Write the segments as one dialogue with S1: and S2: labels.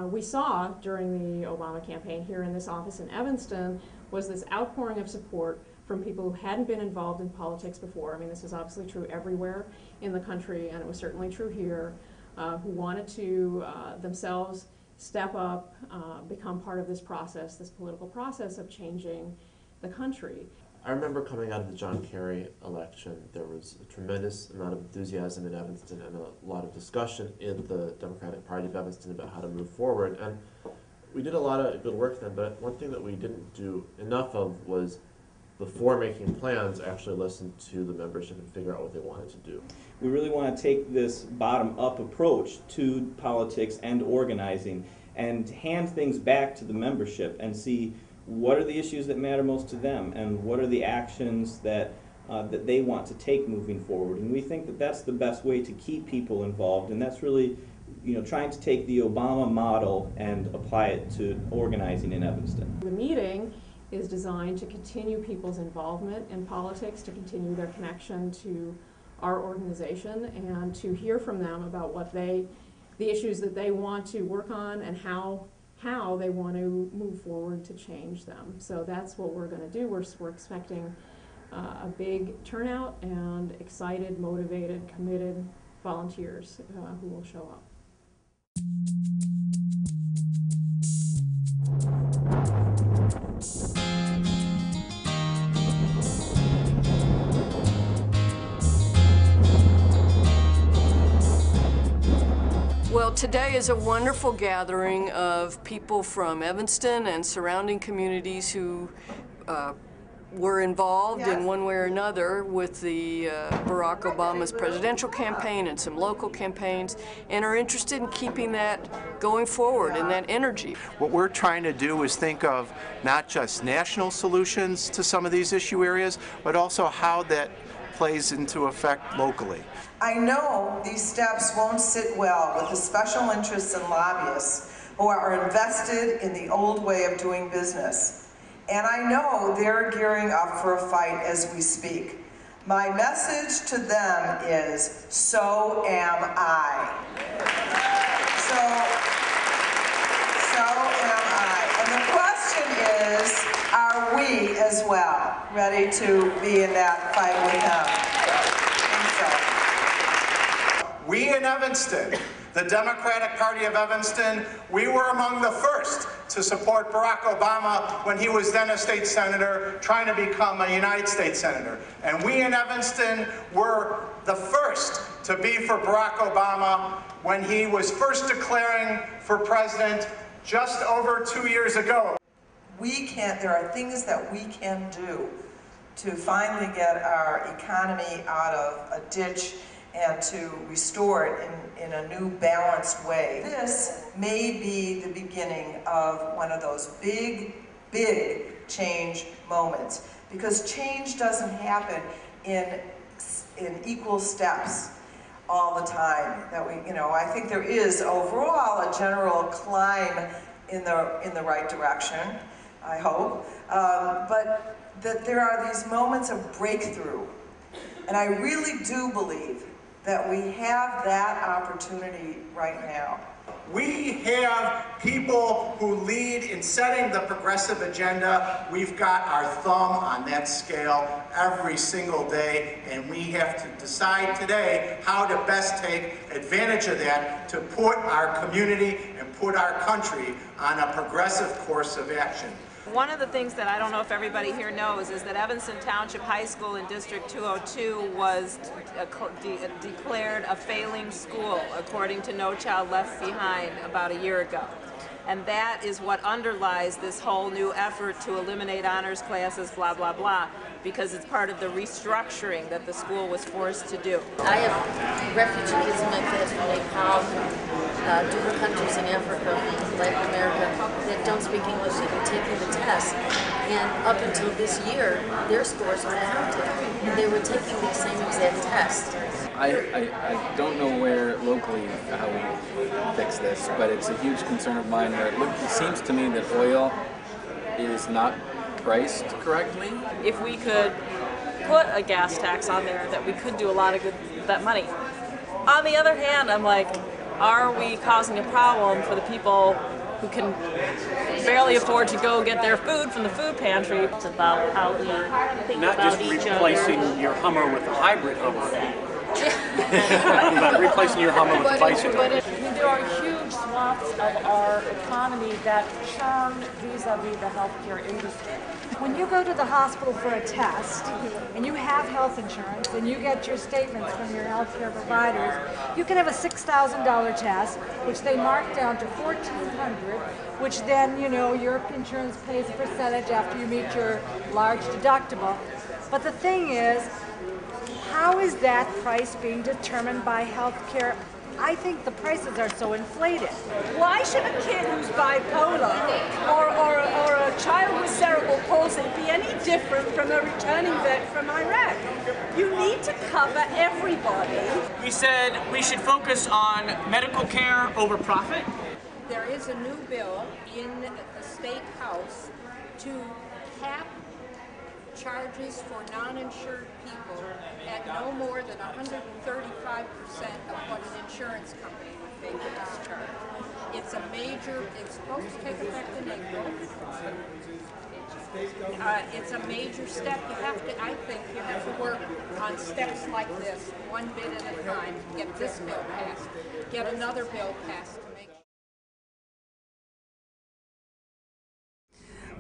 S1: we saw during the Obama campaign here in this office in Evanston was this outpouring of support from people who hadn't been involved in politics before. I mean, this is obviously true everywhere in the country, and it was certainly true here, who wanted to themselves step up, become part of this process, this political process of changing the country.
S2: I remember coming out of the John Kerry election, there was a tremendous amount of enthusiasm in Evanston and a lot of discussion in the Democratic Party of Evanston about how to move forward. And we did a lot of good work then, but one thing that we didn't do enough of was, before making plans, actually listen to the membership and figure out what they wanted to do.
S3: We really want to take this bottom-up approach to politics and organizing and hand things back to the membership and see what are the issues that matter most to them and what are the actions that that they want to take moving forward. And we think that that's the best way to keep people involved, and that's really, you know, trying to take the Obama model and apply it to organizing in Evanston.
S1: The meeting is designed to continue people's involvement in politics, to continue their connection to our organization, and to hear from them about what the issues that they want to work on and how they want to move forward to change them. So that's what we're going to do. We're expecting a big turnout and excited, motivated, committed volunteers who will show up.
S4: Well, today is a wonderful gathering of people from Evanston and surrounding communities who were involved in one way or another with the Barack Obama's presidential campaign and some local campaigns, and are interested in keeping that going forward and that energy.
S5: What we're trying to do is think of not just national solutions to some of these issue areas, but also how that plays into effect locally.
S6: I know these steps won't sit well with the special interests and lobbyists who are invested in the old way of doing business. And I know they're gearing up for a fight as we speak. My message to them is, so am I. So am I. And the question is, are we as well ready to be in that fight with them?
S5: We in Evanston, the Democratic Party of Evanston, we were among the first to support Barack Obama when he was then a state senator trying to become a United States senator. And we in Evanston were the first to be for Barack Obama when he was first declaring for president just over 2 years ago.
S6: There are things that we can do to finally get our economy out of a ditch and to restore it in a new balanced way. This may be the beginning of one of those big change moments, because change doesn't happen in equal steps all the time. I think there is overall a general climb in the right direction, I hope, but that there are these moments of breakthrough. And I really do believe that we have that opportunity right now.
S5: We have people who lead in setting the progressive agenda. We've got our thumb on that scale every single day, and we have to decide today how to best take advantage of that to put our community and put our country on a progressive course of action.
S7: One of the things that I don't know if everybody here knows is that Evanston Township High School in District 202 was declared a failing school, according to No Child Left Behind, about a year ago. And that is what underlies this whole new effort to eliminate honors classes, blah, blah, blah, because it's part of the restructuring that the school was forced to do.
S8: I have refugee kids in my class from Nepal, different countries in Africa, Latin America, that don't speak English, that are taking the test. And up until this year, their scores were counted, and they were taking the same exact test.
S9: I don't know where locally how we fix this, but it's a huge concern of mine where it seems to me that oil is not priced correctly.
S7: If we could put a gas tax on there, that we could do a lot of good with that money. On the other hand, I'm like, are we causing a problem for the people who can barely afford to go get their food from the food pantry?
S10: It's about how we think
S11: Not
S10: about
S11: just
S10: each
S11: replacing
S10: other.
S11: your Hummer with a hybrid Hummer. About replacing your Hummer with a bicycle.
S12: There are huge swaths of our economy that churn vis-a-vis the healthcare industry. When you go to the hospital for a test and you have health insurance and you get your statements from your healthcare providers, you can have a $6,000 test, which they mark down to $1,400, which then, you know, your insurance pays a percentage after you meet your large deductible. But the thing is, how is that price being determined by healthcare? I think the prices are so inflated.
S13: Why should a kid who's bipolar or a child with cerebral palsy be any different from a returning vet from Iraq? You need to cover everybody.
S11: We said we should focus on medical care over profit.
S14: There is a new bill in the State House to cap charges for non-insured people at no more than 135% of what an insurance company would make this charge. It's a major, it's supposed to take effect in April. It's a major step. You have to, I think, you have to work on steps like this, one bit at a time, to get this bill passed, get another bill passed to make.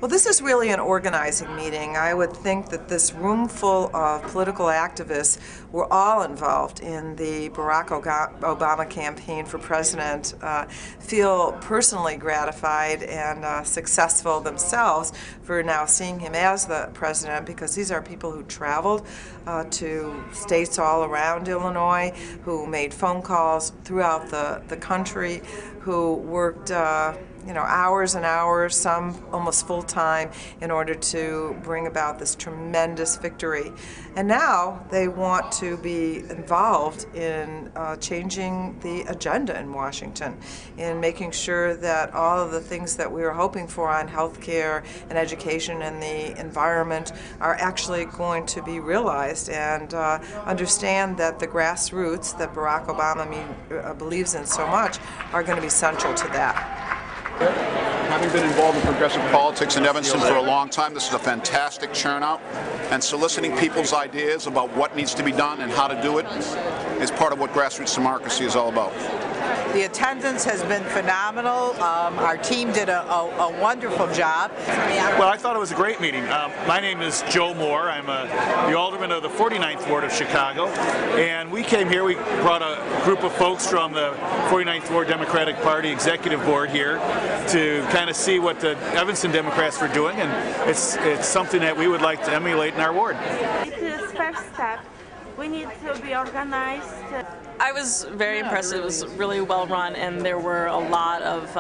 S6: Well, this is really an organizing meeting. I would think that this room full of political activists were all involved in the Barack Obama campaign for president, feel personally gratified and successful themselves for now seeing him as the president, because these are people who traveled to states all around Illinois, who made phone calls throughout the country, who worked hours and hours, some almost full-time, in order to bring about this tremendous victory. And now they want to be involved in changing the agenda in Washington, in making sure that all of the things that we were hoping for on health care and education and the environment are actually going to be realized, and understand that the grassroots that Barack Obama believes in so much are going to be central to that.
S15: Having been involved in progressive politics in Evanston for a long time, this is a fantastic turnout, and soliciting people's ideas about what needs to be done and how to do it is part of what grassroots democracy is all about.
S16: The attendance has been phenomenal. Our team did a wonderful job.
S17: Well, I thought it was a great meeting. My name is Joe Moore. I'm the alderman of the 49th Ward of Chicago, and we came here. We brought a group of folks from the 49th Ward Democratic Party Executive Board here to kind of see what the Evanston Democrats were doing, and it's something that we would like to emulate in our ward.
S18: It is first step. We need to be organized.
S7: I was very impressed. It was really well run, and there were a lot of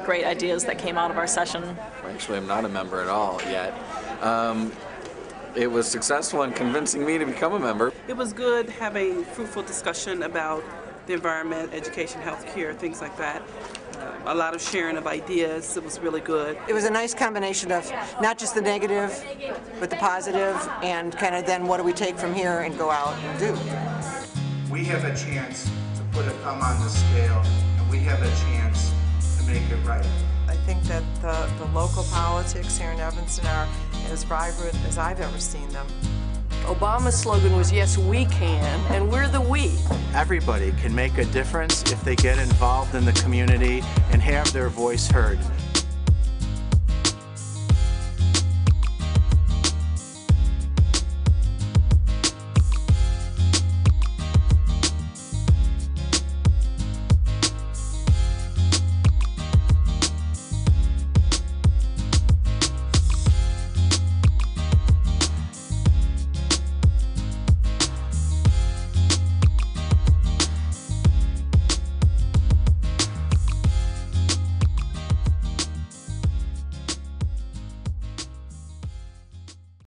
S7: great ideas that came out of our session.
S9: Actually, I'm not a member at all yet. It was successful in convincing me to become a member.
S19: It was good having fruitful discussion about the environment, education, health care, things like that. A lot of sharing of ideas. It was really good.
S20: It was a nice combination of not just the negative, but the positive, and kind of then what do we take from here and go out and do.
S5: We have a chance to put a thumb on the scale, and we have a chance to make it right.
S6: I think that the local politics here in Evanston are as vibrant as I've ever seen them.
S4: Obama's slogan was, "Yes, we can," and we're the we.
S21: Everybody can make a difference if they get involved in the community and have their voice heard.